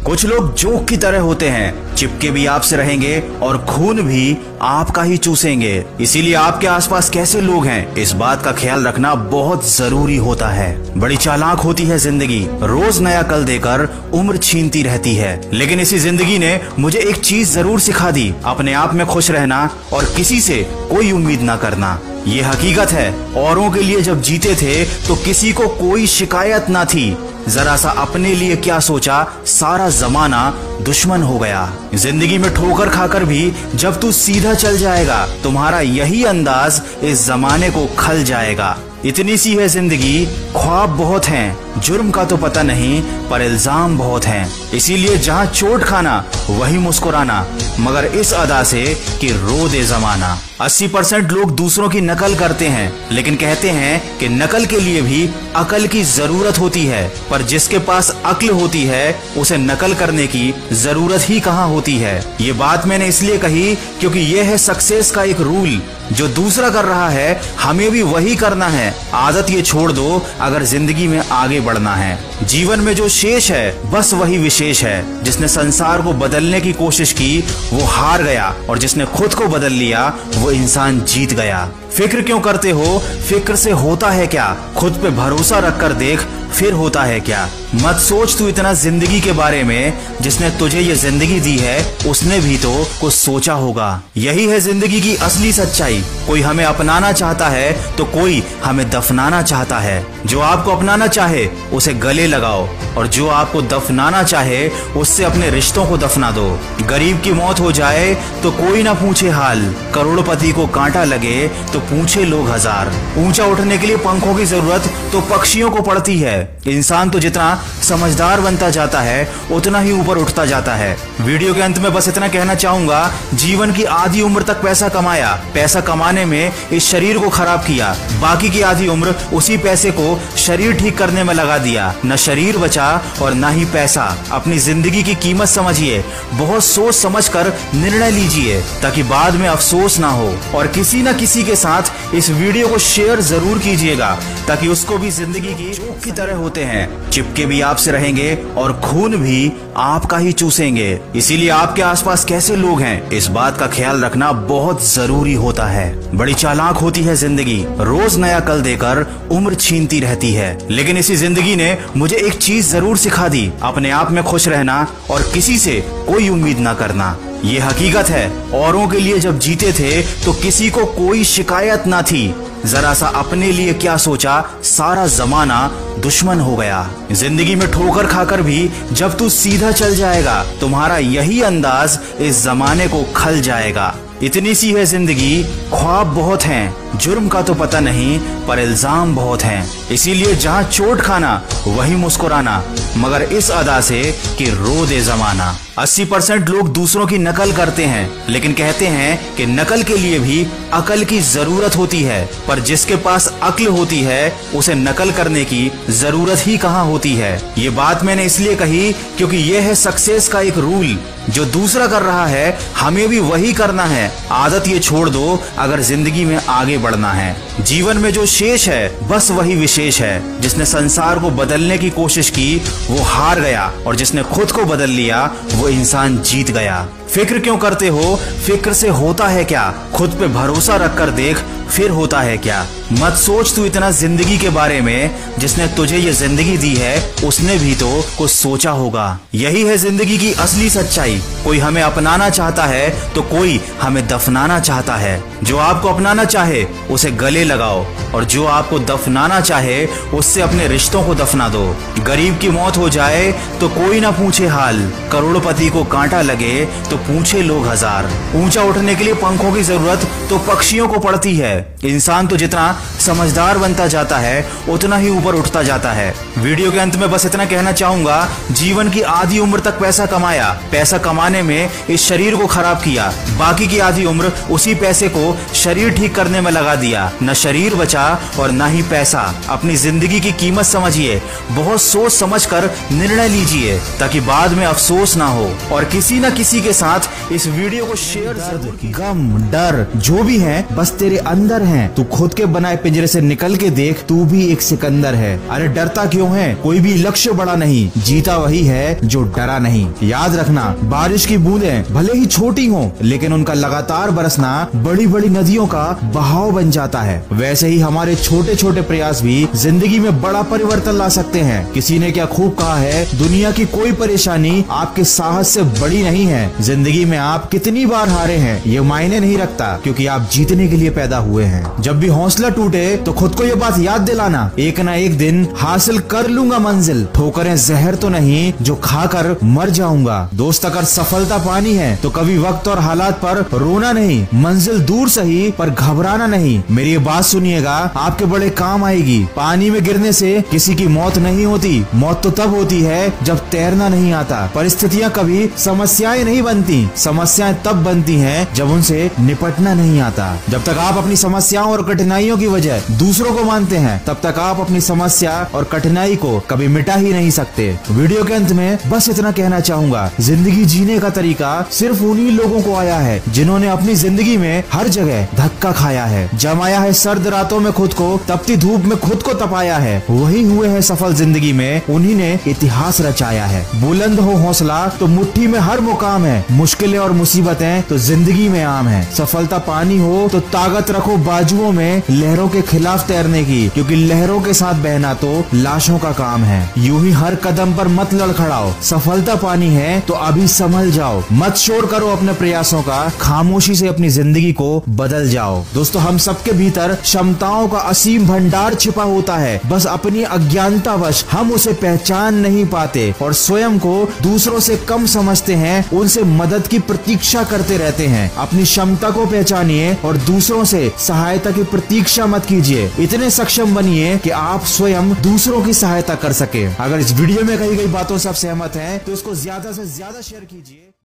कुछ लोग जोक की तरह होते हैं, चिपके भी आपसे रहेंगे और खून भी आपका ही चूसेंगे। इसीलिए आपके आसपास कैसे लोग हैं, इस बात का ख्याल रखना बहुत जरूरी होता है। बड़ी चालाक होती है जिंदगी, रोज नया कल देकर उम्र छीनती रहती है। लेकिन इसी जिंदगी ने मुझे एक चीज जरूर सिखा दी, अपने आप में खुश रहना और किसी से कोई उम्मीद ना करना। ये हकीकत है, औरों के लिए जब जीते थे तो किसी को कोई शिकायत ना थी। जरा सा अपने लिए क्या सोचा, सारा जमाना दुश्मन हो गया। जिंदगी में ठोकर खाकर भी जब तू सीधा चल जाएगा, तुम्हारा यही अंदाज इस जमाने को खल जाएगा। इतनी सी है जिंदगी, ख्वाब बहुत हैं, जुर्म का तो पता नहीं पर इल्जाम बहुत हैं। इसीलिए जहाँ चोट खाना वही मुस्कुराना, मगर इस अदा से कि रो दे जमाना। 80% लोग दूसरों की नकल करते हैं, लेकिन कहते हैं कि नकल के लिए भी अकल की जरूरत होती है। पर जिसके पास अक्ल होती है उसे नकल करने की जरूरत ही कहाँ होती है। ये बात मैंने इसलिए कही क्योंकि यह है सक्सेस का एक रूल, जो दूसरा कर रहा है हमें भी वही करना है। आदत ये छोड़ दो अगर जिंदगी में आगे बढ़ना है। जीवन में जो शेष है बस वही विशेष है। जिसने संसार को बदलने की कोशिश की वो हार गया, और जिसने खुद को बदल लिया वो इंसान जीत गया। फिक्र क्यों करते हो, फिक्र से होता है क्या, खुद पे भरोसा रखकर देख फिर होता है क्या। मत सोच तू इतना जिंदगी के बारे में, जिसने तुझे ये जिंदगी दी है उसने भी तो कुछ सोचा होगा। यही है जिंदगी की असली सच्चाई। कोई हमें अपनाना चाहता है तो कोई हमें दफनाना चाहता है। जो आपको अपनाना चाहे उसे गले लगाओ, और जो आपको दफनाना चाहे उससे अपने रिश्तों को दफना दो। गरीब की मौत हो जाए तो कोई ना पूछे हाल, करोड़पति को कांटा लगे तो पूछे लोग हजार। ऊंचा उठने के लिए पंखों की जरूरत तो पक्षियों को पड़ती है। इंसान तो जितना समझदार बनता जाता है उतना ही ऊपर उठता जाता है। वीडियो के अंत में बस इतना कहना चाहूंगा, जीवन की आधी उम्र तक पैसा कमाया, पैसा कमाने में इस शरीर को खराब किया, बाकी की आधी उम्र उसी पैसे को शरीर ठीक करने में लगा दिया। न शरीर बचा और न ही पैसा। अपनी जिंदगी की कीमत समझिए, बहुत सोच समझ कर निर्णय लीजिए ताकि बाद में अफसोस ना हो। और किसी न किसी के साथ इस वीडियो को शेयर जरूर कीजिएगा ताकि उसको भी जिंदगी की जोक की तरह होते हैं, चिपके भी आपसे रहेंगे और खून भी आपका ही चूसेंगे। इसीलिए आपके आसपास कैसे लोग हैं, इस बात का ख्याल रखना बहुत जरूरी होता है। बड़ी चालाक होती है जिंदगी, रोज नया कल देकर उम्र छीनती रहती है। लेकिन इसी जिंदगी ने मुझे एक चीज जरूर सिखा दी, अपने आप में खुश रहना और किसी से कोई उम्मीद ना करना। ये हकीकत है, औरों के लिए जब जीते थे तो किसी को कोई शिकायत ना थी। जरा सा अपने लिए क्या सोचा, सारा जमाना दुश्मन हो गया। जिंदगी में ठोकर खाकर भी जब तू सीधा चल जाएगा, तुम्हारा यही अंदाज इस जमाने को खल जाएगा। इतनी सी है जिंदगी, ख्वाब बहुत हैं, जुर्म का तो पता नहीं पर इल्जाम बहुत हैं। इसीलिए जहाँ चोट खाना वही मुस्कुराना, मगर इस अदा से कि रो दे जमाना। 80% लोग दूसरों की नकल करते हैं, लेकिन कहते हैं कि नकल के लिए भी अकल की जरूरत होती है। पर जिसके पास अक्ल होती है उसे नकल करने की जरूरत ही कहाँ होती है। ये बात मैंने इसलिए कही क्योंकि यह है सक्सेस का एक रूल, जो दूसरा कर रहा है हमें भी वही करना है। आदत ये छोड़ दो अगर जिंदगी में आगे बढ़ना है। जीवन में जो शेष है बस वही विशेष है। जिसने संसार को बदलने की कोशिश की वो हार गया, और जिसने खुद को बदल लिया वो इंसान जीत गया। फिक्र क्यों करते हो, फिक्र से होता है क्या, खुद पे भरोसा रखकर देख फिर होता है क्या। मत सोच तू इतना जिंदगी के बारे में, जिसने तुझे ये जिंदगी दी है उसने भी तो कुछ सोचा होगा। यही है जिंदगी की असली सच्चाई। कोई हमें अपनाना चाहता है तो कोई हमें दफनाना चाहता है। जो आपको अपनाना चाहे उसे गले लगाओ, और जो आपको दफनाना चाहे उससे अपने रिश्तों को दफना दो। गरीब की मौत हो जाए तो कोई ना पूछे हाल, करोड़पति को कांटा लगे तो पूछे लोग हजार। ऊंचा उठने के लिए पंखों की जरूरत तो पक्षियों को पड़ती है। इंसान तो जितना समझदार बनता जाता है उतना ही ऊपर उठता जाता है। वीडियो के अंत में बस इतना कहना चाहूंगा, जीवन की आधी उम्र तक पैसा कमाया, पैसा कमाने में इस शरीर को खराब किया, बाकी की आधी उम्र उसी पैसे को शरीर ठीक करने में लगा दिया। न शरीर बचा और न ही पैसा। अपनी जिंदगी की कीमत समझिए, बहुत सोच समझ कर निर्णय लीजिए ताकि बाद में अफसोस ना हो। और किसी न किसी के साथ इस वीडियो को शेयर जरूर। गम, डर जो भी है बस तेरे अंदर है। तू खुद के बनाए पिंजरे से निकल के देख, तू भी एक सिकंदर है। अरे डरता क्यों है, कोई भी लक्ष्य बड़ा नहीं, जीता वही है जो डरा नहीं। याद रखना, बारिश की बूंदें भले ही छोटी हों, लेकिन उनका लगातार बरसना बड़ी बड़ी नदियों का बहाव बन जाता है। वैसे ही हमारे छोटे छोटे प्रयास भी जिंदगी में बड़ा परिवर्तन ला सकते हैं। किसी ने क्या खूब कहा है, दुनिया की कोई परेशानी आपके साहस से बड़ी नहीं है। जिंदगी में आप कितनी बार हारे हैं ये मायने नहीं रखता, क्योंकि आप जीतने के लिए पैदा हुए हैं। जब भी हौसला टूटे तो खुद को ये बात याद दिलाना, एक ना एक दिन हासिल कर लूंगा मंजिल। ठोकरें जहर तो नहीं जो खाकर मर जाऊंगा। दोस्त, अगर सफलता पानी है तो कभी वक्त और हालात पर रोना नहीं। मंजिल दूर सही पर घबराना नहीं। मेरी ये बात सुनिएगा, आपके बड़े काम आएगी। पानी में गिरने से किसी की मौत नहीं होती। मौत तो तब होती है जब तैरना नहीं आता। परिस्थितियाँ कभी समस्याएं नहीं बनती, समस्याएं तब बनती हैं जब उनसे निपटना नहीं आता। जब तक आप अपनी समस्याओं और कठिनाइयों की वजह दूसरों को मानते हैं, तब तक आप अपनी समस्या और कठिनाई को कभी मिटा ही नहीं सकते। वीडियो के अंत में बस इतना कहना चाहूंगा, जिंदगी जीने का तरीका सिर्फ उन्हीं लोगों को आया है जिन्होंने अपनी जिंदगी में हर जगह धक्का खाया है, जमाया है सर्द रातों में खुद को, तपती धूप में खुद को तपाया है। वही हुए हैं सफल जिंदगी में, उन्हीं ने इतिहास रचाया है। बुलंद हो हौसला तो मुट्ठी में हर मुकाम है। मुश्किलें और मुसीबतें तो जिंदगी में आम है। सफलता पानी हो तो ताकत रखो बाजुओं में लहरों के खिलाफ तैरने की, क्योंकि लहरों के साथ बहना तो लाशों का काम है। यूं ही हर कदम पर मत लड़खड़ाओ। सफलता पानी है तो अभी संभल जाओ। मत शोर करो अपने प्रयासों का, खामोशी से अपनी जिंदगी को बदल जाओ। दोस्तों, हम सबके भीतर क्षमताओं का असीम भंडार छिपा होता है, बस अपनी अज्ञानतावश हम उसे पहचान नहीं पाते और स्वयं को दूसरों से कम समझते हैं, उनसे मदद की प्रतीक्षा करते रहते हैं। अपनी क्षमता को पहचानिए और दूसरों से सहायता की प्रतीक्षा मत कीजिए। इतने सक्षम बनिए कि आप स्वयं दूसरों की सहायता कर सके। अगर इस वीडियो में कही गई बातों से आप सहमत हैं तो इसको ज्यादा से ज्यादा शेयर कीजिए।